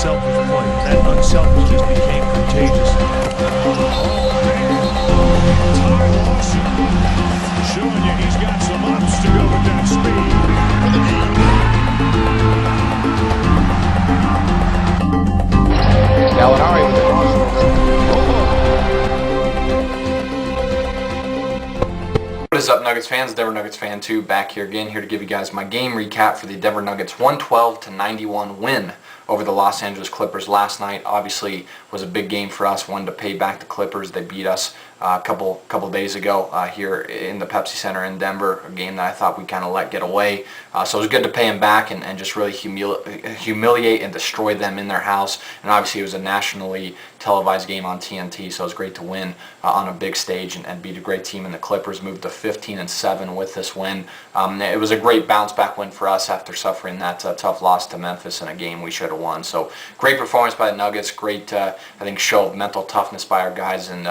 unselfish play. That unselfishness became contagious. Ty Lawson showing you he's got some ups to go with that speed. Gallinari with the crossover. What is up, Nuggets fans? Denver Nuggets fan 2 back here again, here to give you guys my game recap for the Denver Nuggets 112-91 win over the Los Angeles Clippers last night. Obviously was a big game for us, one to pay back the Clippers. They beat us a couple days ago here in the Pepsi Center in Denver, a game that I thought we kind of let get away. So it was good to pay them back and just really humiliate and destroy them in their house. And obviously it was a nationally televised game on TNT, so it was great to win on a big stage and beat a great team. And the Clippers moved to 15-7 with this win. It was a great bounce back win for us after suffering that tough loss to Memphis in a game we should have won. So great performance by the Nuggets, great I think show of mental toughness by our guys, and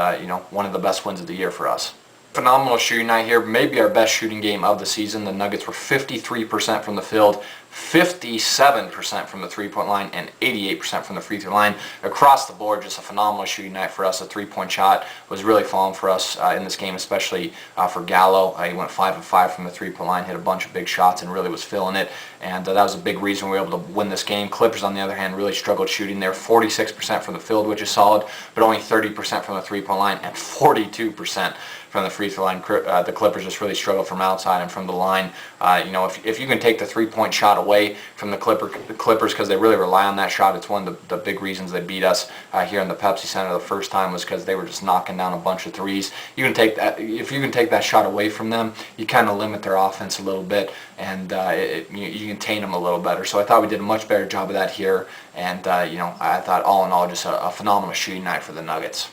one of the best wins of the year for us. Phenomenal shooting night here, maybe our best shooting game of the season. The Nuggets were 53% from the field, 57% from the three-point line, and 88% from the free throw line. Across the board, just a phenomenal shooting night for us. A three-point shot was really falling for us in this game, especially for Gallo. He went 5 of 5 from the three-point line, hit a bunch of big shots, and really was feeling it. And that was a big reason we were able to win this game. Clippers, on the other hand, really struggled shooting. They were 46% from the field, which is solid, but only 30% from the three-point line and 42% from the free throw line. The Clippers just really struggled from outside and from the line. If you can take the three-point shot away from the Clippers, because they really rely on that shot, it's one of the big reasons they beat us here in the Pepsi Center the first time, was because they were just knocking down a bunch of threes. You can take that, if you can take that shot away from them, you kind of limit their offense a little bit, and you can tame them a little better. So I thought we did a much better job of that here, and I thought all in all just a phenomenal shooting night for the Nuggets.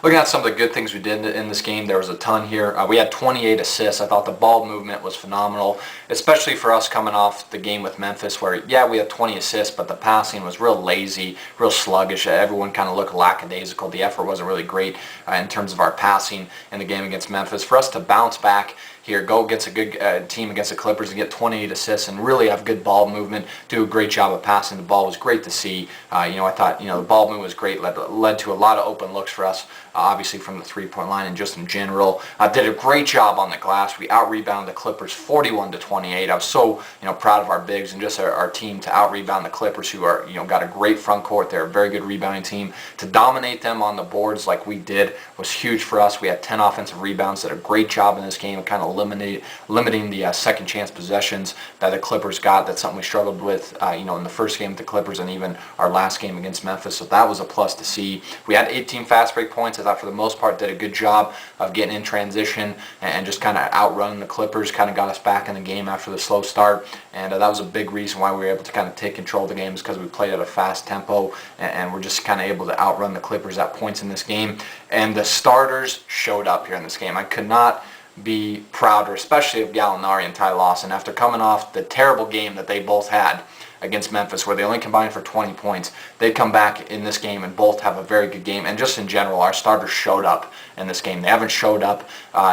Looking at some of the good things we did in this game, there was a ton here. We had 28 assists. I thought the ball movement was phenomenal, especially for us coming off the game with Memphis, where, yeah, we had 20 assists, but the passing was real lazy, real sluggish. Everyone kind of looked lackadaisical. The effort wasn't really great in terms of our passing in the game against Memphis. For us to bounce back here, go against a good team against the Clippers and get 28 assists and really have good ball movement, do a great job of passing the ball was great to see. I thought the ball movement was great, led to a lot of open looks for us, obviously from the three-point line and just in general. Did a great job on the glass. We out-rebounded the Clippers 41-28. I was so proud of our bigs and just our team to out-rebound the Clippers, who are got a great front court. They're a very good rebounding team. To dominate them on the boards like we did was huge for us. We had 10 offensive rebounds. Did a great job in this game, kind of limiting the second chance possessions that the Clippers got. That's something we struggled with in the first game with the Clippers and even our last game against Memphis, so that was a plus to see. We had 18 fast break points. I thought for the most part did a good job of getting in transition and just kind of outrunning the Clippers, kind of got us back in the game after the slow start, and that was a big reason why we were able to kind of take control of the game, is because we played at a fast tempo and we're just kind of able to outrun the Clippers at points in this game. And the starters showed up here in this game. I could not be prouder, especially of Gallinari and Ty Lawson, after coming off the terrible game that they both had against Memphis, where they only combined for 20 points. They come back in this game and both have a very good game. And just in general, our starters showed up in this game. They haven't showed up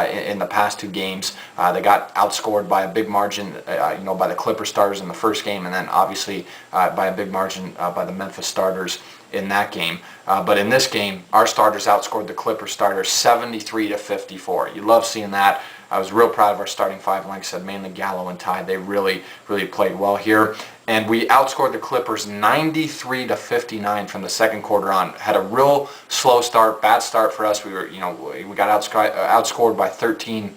in the past two games. They got outscored by a big margin, by the Clipper starters in the first game, and then obviously by a big margin by the Memphis starters in that game. But in this game, our starters outscored the Clipper starters 73-54. You love seeing that. I was real proud of our starting five. Like I said, mainly Gallo and Ty. They really played well here. And we outscored the Clippers 93-59 from the second quarter on. Had a real slow start, bad start for us. We got outscored by 13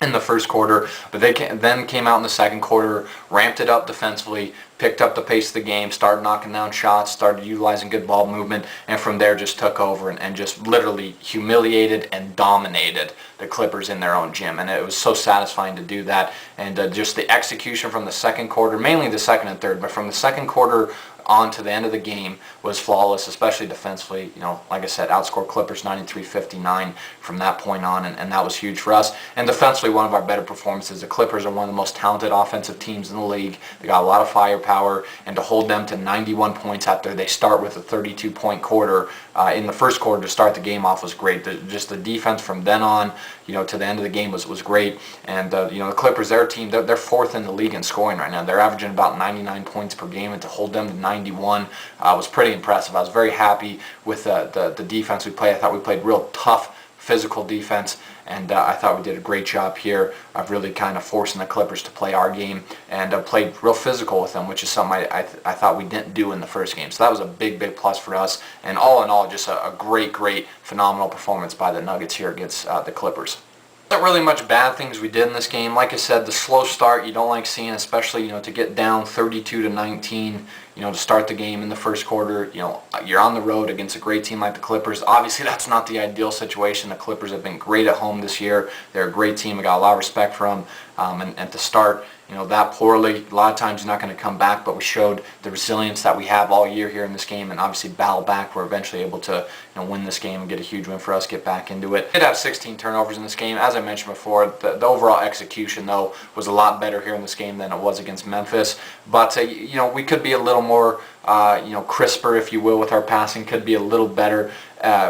in the first quarter, but they then came out in the second quarter, ramped it up defensively, picked up the pace of the game, started knocking down shots, started utilizing good ball movement, and from there just took over and just literally humiliated and dominated the Clippers in their own gym. And it was so satisfying to do that. And just the execution from the second quarter, mainly the second and third, but from the second quarter on to the end of the game was flawless, especially defensively. Like I said, outscored Clippers 93-59 from that point on, and that was huge for us. And defensively, one of our better performances. The Clippers are one of the most talented offensive teams in the league. They got a lot of firepower, and to hold them to 91 points after they start with a 32-point quarter in the first quarter to start the game off was great. Just the defense from then on, to the end of the game was great. And the Clippers, their team, they're fourth in the league in scoring right now. They're averaging about 99 points per game, and to hold them to 91 was pretty impressive. I was very happy with the defense we played. I thought we played real tough, physical defense, and I thought we did a great job here of really kind of forcing the Clippers to play our game, and played real physical with them, which is something I thought we didn't do in the first game. So that was a big plus for us, and all in all, just a great, phenomenal performance by the Nuggets here against the Clippers. Not really much bad things we did in this game. Like I said, the slow start you don't like seeing, especially to get down 32-19, to start the game in the first quarter. You're on the road against a great team like the Clippers. Obviously, that's not the ideal situation. The Clippers have been great at home this year. They're a great team. I got a lot of respect for them. And to start that poorly, a lot of times you're not going to come back, but we showed the resilience that we have all year here in this game, and obviously battle back. We're eventually able to win this game and get a huge win for us, get back into it. We did have 16 turnovers in this game. As I mentioned before, the overall execution, though, was a lot better here in this game than it was against Memphis. But, we could be a little more, crisper, if you will, with our passing. Could be a little better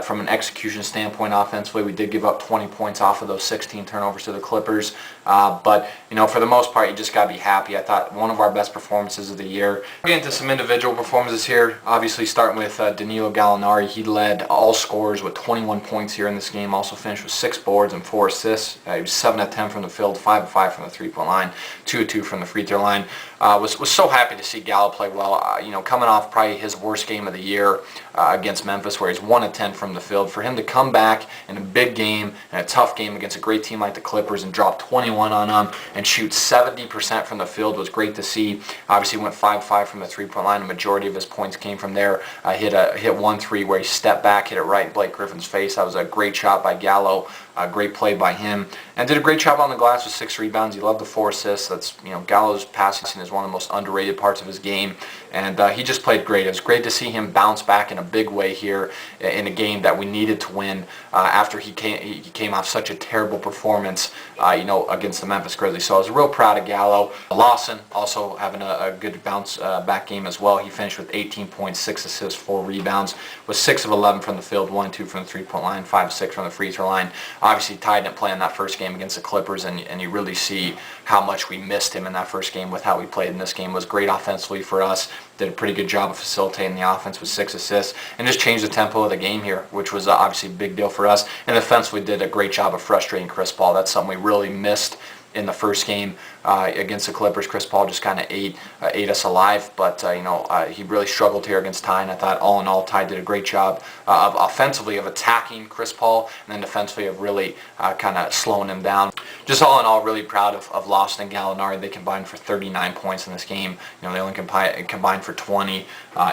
from an execution standpoint offensively. We did give up 20 points off of those 16 turnovers to the Clippers. But, for the most part, you just got to be happy. I thought one of our best performances of the year. Getting into some individual performances here, obviously starting with Danilo Gallinari. He led all scorers with 21 points here in this game. Also finished with 6 boards and 4 assists. He was 7 of 10 from the field, 5 of 5 from the three-point line, 2 of 2 from the free throw line. Was so happy to see Gallo play well. Coming off probably his worst game of the year against Memphis, where he's 1 of 10 from the field. For him to come back in a big game and a tough game against a great team like the Clippers and drop 21 on them and shoot 70% from the field was great to see. Obviously went 5 of 5 from the three-point line. The majority of his points came from there. Hit 1 3 where he stepped back, hit it right in Blake Griffin's face. That was a great shot by Gallo. A great play by him, and did a great job on the glass with 6 rebounds. He loved the 4 assists. That's Gallo's passing is one of the most underrated parts of his game, and he just played great. It was great to see him bounce back in a big way here in a game that we needed to win after he came off such a terrible performance, against the Memphis Grizzlies. So I was real proud of Gallo. Lawson also having a good bounce back game as well. He finished with 18 points, 6 assists, 4 rebounds, was 6 of 11 from the field, 1 2 from the three-point line, 5 of 6 from the free throw line. Obviously, Ty didn't play in that first game against the Clippers, and you really see how much we missed him in that first game with how he played in this game. Was great offensively for us. Did a pretty good job of facilitating the offense with 6 assists, and just changed the tempo of the game here, which was obviously a big deal for us. And defensively did a great job of frustrating Chris Paul. That's something we really missed in the first game against the Clippers. Chris Paul just kind of ate us alive, but he really struggled here against Ty, and I thought all in all Ty did a great job of offensively of attacking Chris Paul, and then defensively of really kind of slowing him down. Just all in all, really proud of Lawson and Gallinari. They combined for 39 points in this game. They only combined for 20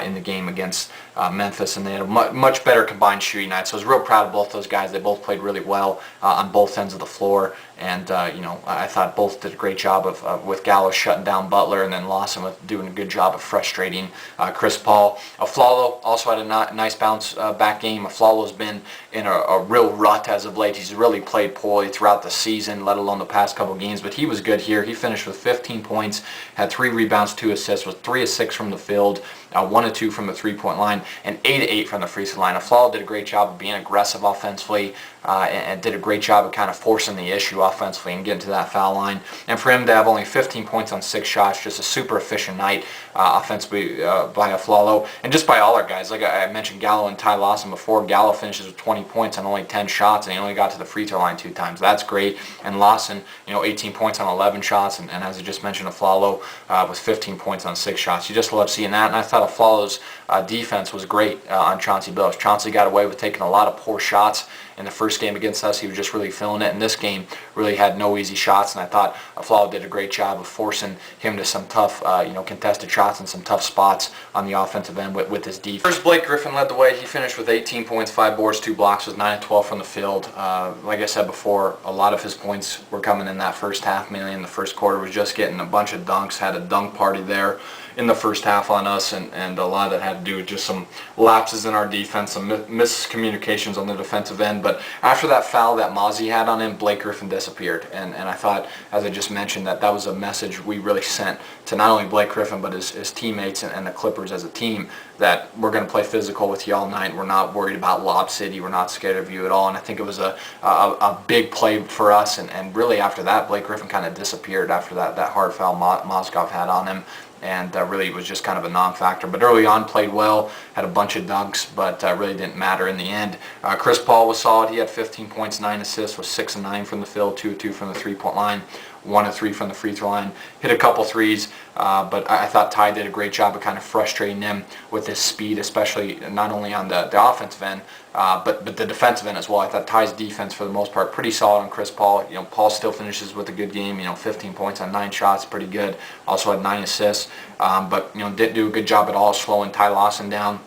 in the game against Memphis, and they had a much better combined shooting night. So I was real proud of both those guys. They both played really well on both ends of the floor, and I thought both did a great job with Gallo shutting down Butler, and then Lawson with doing a good job of frustrating Chris Paul. Afflalo also had a nice bounce back game. Afflalo's been in a real rut as of late. He's really played poorly throughout the season, let alone the past couple games, but he was good here. He finished with 15 points, had 3 rebounds, 2 assists, was 3 of 6 from the field, 1 of 2 from the three-point line, and 8 of 8 from the free throw line. Afflalo did a great job of being aggressive offensively, and did a great job of kind of forcing the issue offensively and getting to that foul line. And for him to have only 15 points on 6 shots, just a super efficient night offensively by Afflalo, and just by all our guys. Like I mentioned Gallo and Ty Lawson before. Gallo finishes with 20 points on only 10 shots, and he only got to the free throw line 2 times. That's great. And Lawson, 18 points on 11 shots, and as I just mentioned, Afflalo with 15 points on 6 shots. You just love seeing that, and I thought Afflalo's defense was great on Chauncey Billups. Chauncey got away with taking a lot of poor shots in the first game against us. He was just really feeling it. In this game, really had no easy shots, and I thought Afflalo did a great job of forcing him to some tough, contested shots and some tough spots on the offensive end with his defense. First, Blake Griffin led the way. He finished with 18 points, 5 boards, 2 blocks, was 9 of 12 from the field. Like I said before, a lot of his points were coming in that first half, mainly in the first quarter. Was just getting a bunch of dunks, had a dunk party there in the first half on us, and a lot of that had to do with just some lapses in our defense, some miscommunications on the defensive end. But after that foul that Mozzie had on him, Blake Griffin disappeared, and I thought, as I just mentioned, that was a message we really sent to not only Blake Griffin but his teammates and the Clippers as a team, that we're going to play physical with you all night. We're not worried about Lob City. We're not scared of you at all. And I think it was a big play for us, and really after that, Blake Griffin kind of disappeared after that hard foul Mozgov had on him. and really was just kind of a non-factor. But early on played well, had a bunch of dunks, but really didn't matter in the end. Chris Paul was solid. He had 15 points, 9 assists, was 6 of 9 from the field, 2 of 2 from the three-point line, 1 of 3 from the free throw line. Hit a couple threes, but I thought Ty did a great job of kind of frustrating them with his speed, especially not only on the offensive end, but the defensive end as well. I thought Ty's defense for the most part pretty solid on Chris Paul. Paul still finishes with a good game. 15 points on 9 shots, pretty good. Also had 9 assists, but didn't do a good job at all slowing Ty Lawson down.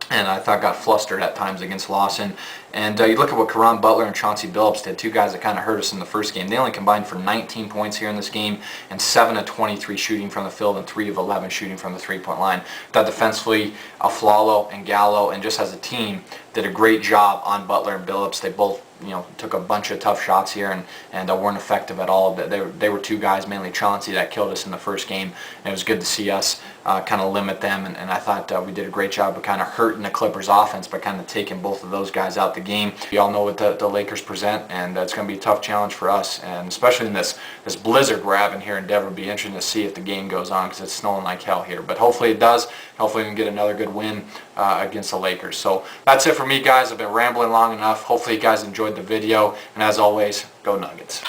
And I thought got flustered at times against Lawson. And you look at what Caron Butler and Chauncey Billups did, two guys that kind of hurt us in the first game. They only combined for 19 points here in this game, and 7 of 23 shooting from the field and 3 of 11 shooting from the three-point line. Thought defensively, Aflalo and Gallo, and just as a team, did a great job on Butler and Billups. They both took a bunch of tough shots here and weren't effective at all. But they were two guys, mainly Chauncey, that killed us in the first game. And it was good to see us kind of limit them. And I thought we did a great job of kind of hurting the Clippers' offense by kind of taking both of those guys out the game. We all know what the Lakers present, and it's going to be a tough challenge for us. And especially in this blizzard we're having here in Denver, it'll be interesting to see if the game goes on because it's snowing like hell here. But hopefully it does. Hopefully we can get another good win against the Lakers. So that's it for me, guys. I've been rambling long enough. Hopefully you guys enjoyed the video, and as always, go Nuggets.